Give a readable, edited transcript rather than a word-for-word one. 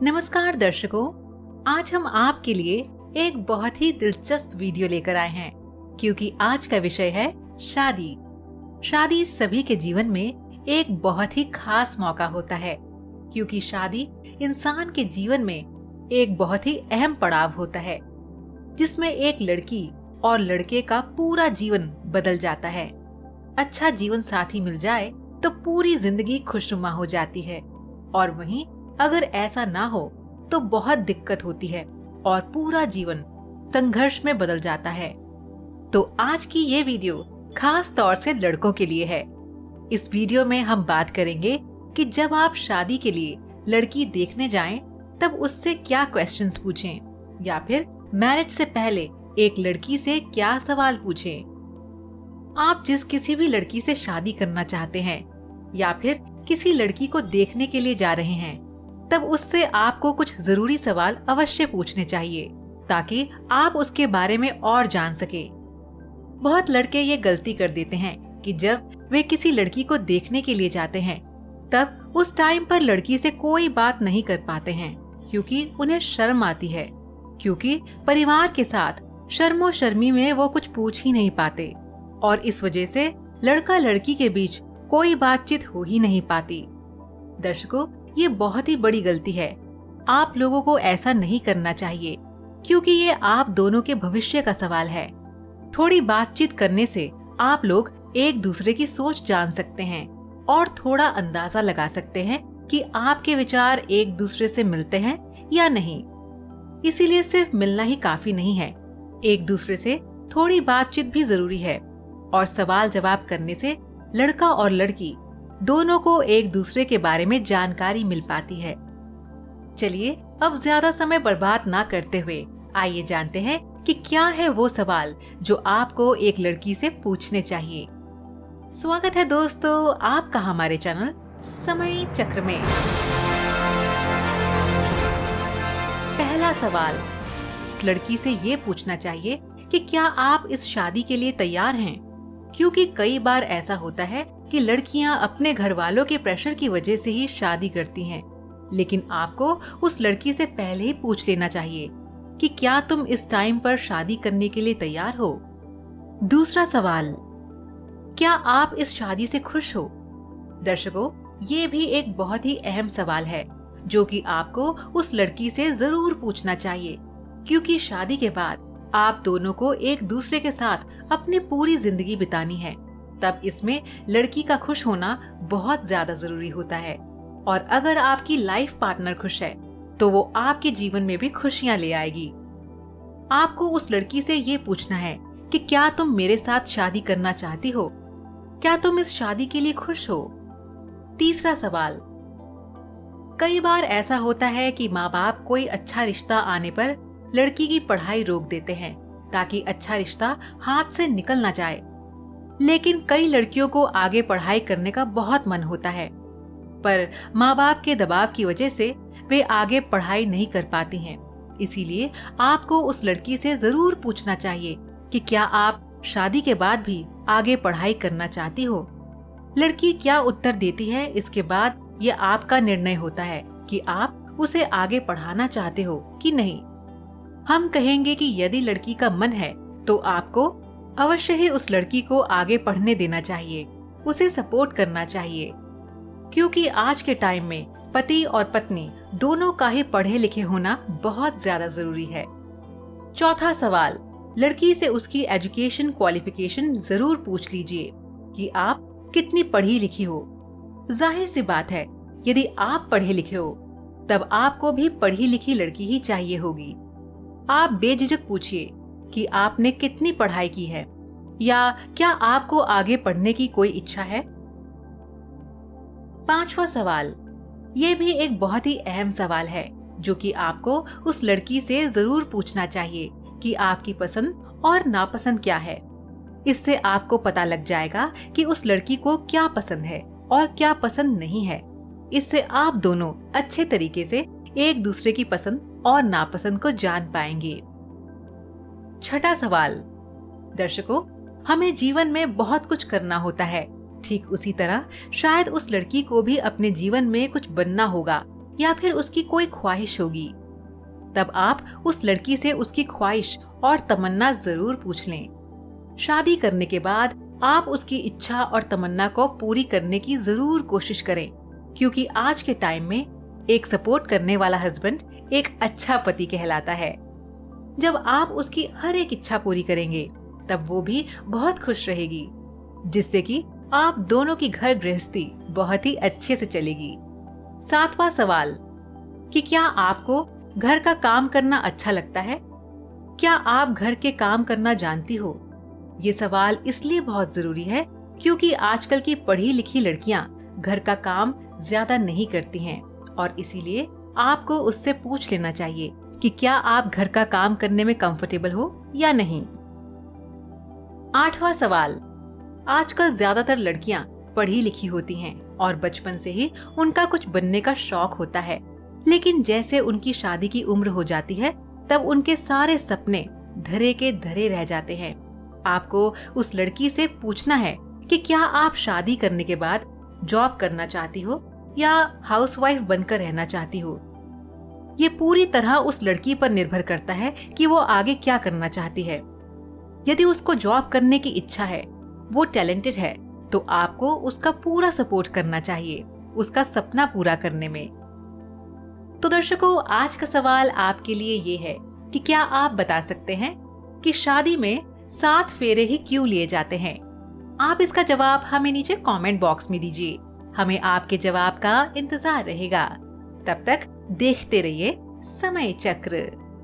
नमस्कार दर्शकों, आज हम आपके लिए एक बहुत ही दिलचस्प वीडियो लेकर आए हैं क्योंकि आज का विषय है शादी। शादी सभी के जीवन में एक बहुत ही खास मौका होता है क्योंकि शादी इंसान के जीवन में एक बहुत ही अहम पड़ाव होता है जिसमें एक लड़की और लड़के का पूरा जीवन बदल जाता है। अच्छा जीवन साथी मिल जाए तो पूरी जिंदगी खुशनुमा हो जाती है और वहीं अगर ऐसा ना हो तो बहुत दिक्कत होती है और पूरा जीवन संघर्ष में बदल जाता है। तो आज की ये वीडियो खास तौर से लड़कों के लिए है। इस वीडियो में हम बात करेंगे कि जब आप शादी के लिए लड़की देखने जाएं, तब उससे क्या क्वेश्चंस पूछें या फिर मैरिज से पहले एक लड़की से क्या सवाल पूछें। आप जिस किसी भी लड़की से शादी करना चाहते हैं या फिर किसी लड़की को देखने के लिए जा रहे हैं, तब उससे आपको कुछ जरूरी सवाल अवश्य पूछने चाहिए ताकि आप उसके बारे में और जान सके। बहुत लड़के ये गलती कर देते हैं कि जब वे किसी लड़की को देखने के लिए जाते हैं तब उस टाइम पर लड़की से कोई बात नहीं कर पाते हैं क्योंकि उन्हें शर्म आती है, क्योंकि परिवार के साथ शर्मो शर्मी में वो कुछ पूछ ही नहीं पाते और इस वजह से लड़का लड़की के बीच कोई बातचीत हो ही नहीं पाती। दर्शकों, ये बहुत ही बड़ी गलती है। आप लोगों को ऐसा नहीं करना चाहिए क्योंकि ये आप दोनों के भविष्य का सवाल है। थोड़ी बातचीत करने से आप लोग एक दूसरे की सोच जान सकते हैं और थोड़ा अंदाजा लगा सकते हैं कि आपके विचार एक दूसरे से मिलते हैं या नहीं। इसीलिए सिर्फ मिलना ही काफी नहीं है, एक दूसरे से थोड़ी बातचीत भी जरूरी है और सवाल जवाब करने से लड़का और लड़की दोनों को एक दूसरे के बारे में जानकारी मिल पाती है। चलिए अब ज्यादा समय बर्बाद ना करते हुए आइए जानते हैं कि क्या है वो सवाल जो आपको एक लड़की से पूछने चाहिए। स्वागत है दोस्तों आपका हमारे चैनल समय चक्र में। पहला सवाल, लड़की से ये पूछना चाहिए कि क्या आप इस शादी के लिए तैयार हैं, क्योंकि कई बार ऐसा होता है कि लड़कियां अपने घर वालों के प्रेशर की वजह से ही शादी करती हैं, लेकिन आपको उस लड़की से पहले ही पूछ लेना चाहिए कि क्या तुम इस टाइम पर शादी करने के लिए तैयार हो। दूसरा सवाल, क्या आप इस शादी से खुश हो। दर्शकों, ये भी एक बहुत ही अहम सवाल है जो कि आपको उस लड़की से जरूर पूछना चाहिए, क्योंकि शादी के बाद आप दोनों को एक दूसरे के साथ अपनी पूरी जिंदगी बितानी है। तब इसमें लड़की का खुश होना बहुत ज्यादा जरूरी होता है और अगर आपकी लाइफ पार्टनर खुश है तो वो आपके जीवन में भी खुशियां ले आएगी। आपको उस लड़की से ये पूछना है कि क्या तुम मेरे साथ शादी करना चाहती हो, क्या तुम इस शादी के लिए खुश हो। तीसरा सवाल, कई बार ऐसा होता है कि माँ बाप कोई अच्छा रिश्ता आने पर लड़की की पढ़ाई रोक देते हैं ताकि अच्छा रिश्ता हाथ से निकल ना जाए, लेकिन कई लड़कियों को आगे पढ़ाई करने का बहुत मन होता है पर माँ बाप के दबाव की वजह से वे आगे पढ़ाई नहीं कर पाती हैं। इसीलिए आपको उस लड़की से जरूर पूछना चाहिए कि क्या आप शादी के बाद भी आगे पढ़ाई करना चाहती हो। लड़की क्या उत्तर देती है इसके बाद ये आपका निर्णय होता है कि आप उसे आगे पढ़ाना चाहते हो कि नहीं। हम कहेंगे कि यदि लड़की का मन है तो आपको अवश्य ही उस लड़की को आगे पढ़ने देना चाहिए, उसे सपोर्ट करना चाहिए, क्योंकि आज के टाइम में पति और पत्नी दोनों का ही पढ़े लिखे होना बहुत ज्यादा जरूरी है। चौथा सवाल, लड़की से उसकी एजुकेशन क्वालिफिकेशन जरूर पूछ लीजिए कि आप कितनी पढ़ी लिखी हो। जाहिर सी बात है, यदि आप पढ़े लिखे हो तब आपको भी पढ़ी लिखी लड़की ही चाहिए होगी। आप बेझिझक पूछिए कि आपने कितनी पढ़ाई की है या क्या आपको आगे पढ़ने की कोई इच्छा है। पांचवा सवाल, ये भी एक बहुत ही अहम सवाल है जो कि आपको उस लड़की से जरूर पूछना चाहिए कि आपकी पसंद और नापसंद क्या है। इससे आपको पता लग जाएगा कि उस लड़की को क्या पसंद है और क्या पसंद नहीं है। इससे आप दोनों अच्छे तरीके से एक दूसरे की पसंद और नापसंद को जान पाएंगे। छठा सवाल, दर्शकों, हमें जीवन में बहुत कुछ करना होता है, ठीक उसी तरह शायद उस लड़की को भी अपने जीवन में कुछ बनना होगा या फिर उसकी कोई ख्वाहिश होगी, तब आप उस लड़की से उसकी ख्वाहिश और तमन्ना जरूर पूछ लें। शादी करने के बाद आप उसकी इच्छा और तमन्ना को पूरी करने की जरूर कोशिश करें, क्योंकि आज के टाइम में एक सपोर्ट करने वाला हस्बैंड एक अच्छा पति कहलाता है। जब आप उसकी हर एक इच्छा पूरी करेंगे तब वो भी बहुत खुश रहेगी, जिससे कि आप दोनों की घर गृहस्थी बहुत ही अच्छे से चलेगी। 7वां सवाल कि क्या आपको घर का काम करना अच्छा लगता है? क्या आप घर के काम करना जानती हो? ये सवाल इसलिए बहुत जरूरी है क्योंकि आजकल की पढ़ी लिखी लड़कियां घर का काम ज्यादा नहीं करती हैं और इसीलिए आपको उससे पूछ लेना चाहिए कि क्या आप घर का काम करने में कंफर्टेबल हो या नहीं। 8वां सवाल, आजकल ज्यादातर लड़कियां पढ़ी लिखी होती हैं और बचपन से ही उनका कुछ बनने का शौक होता है, लेकिन जैसे उनकी शादी की उम्र हो जाती है तब उनके सारे सपने धरे के धरे रह जाते हैं। आपको उस लड़की से पूछना है कि क्या आप शादी करने के बाद जॉब करना चाहती हो या हाउसवाइफ बनकर रहना चाहती हो। ये पूरी तरह उस लड़की पर निर्भर करता है कि वो आगे क्या करना चाहती है। यदि उसको जॉब करने की इच्छा है, वो टैलेंटेड है, तो आपको उसका पूरा सपोर्ट करना चाहिए उसका सपना पूरा करने में। तो दर्शकों, आज का सवाल आपके लिए ये है कि क्या आप बता सकते हैं कि शादी में 7 फेरे ही क्यों लिए जाते हैं? आप इसका जवाब हमें नीचे कमेंट बॉक्स में दीजिए। हमें आपके जवाब का इंतजार रहेगा। तब तक देखते रहिए समय चक्र।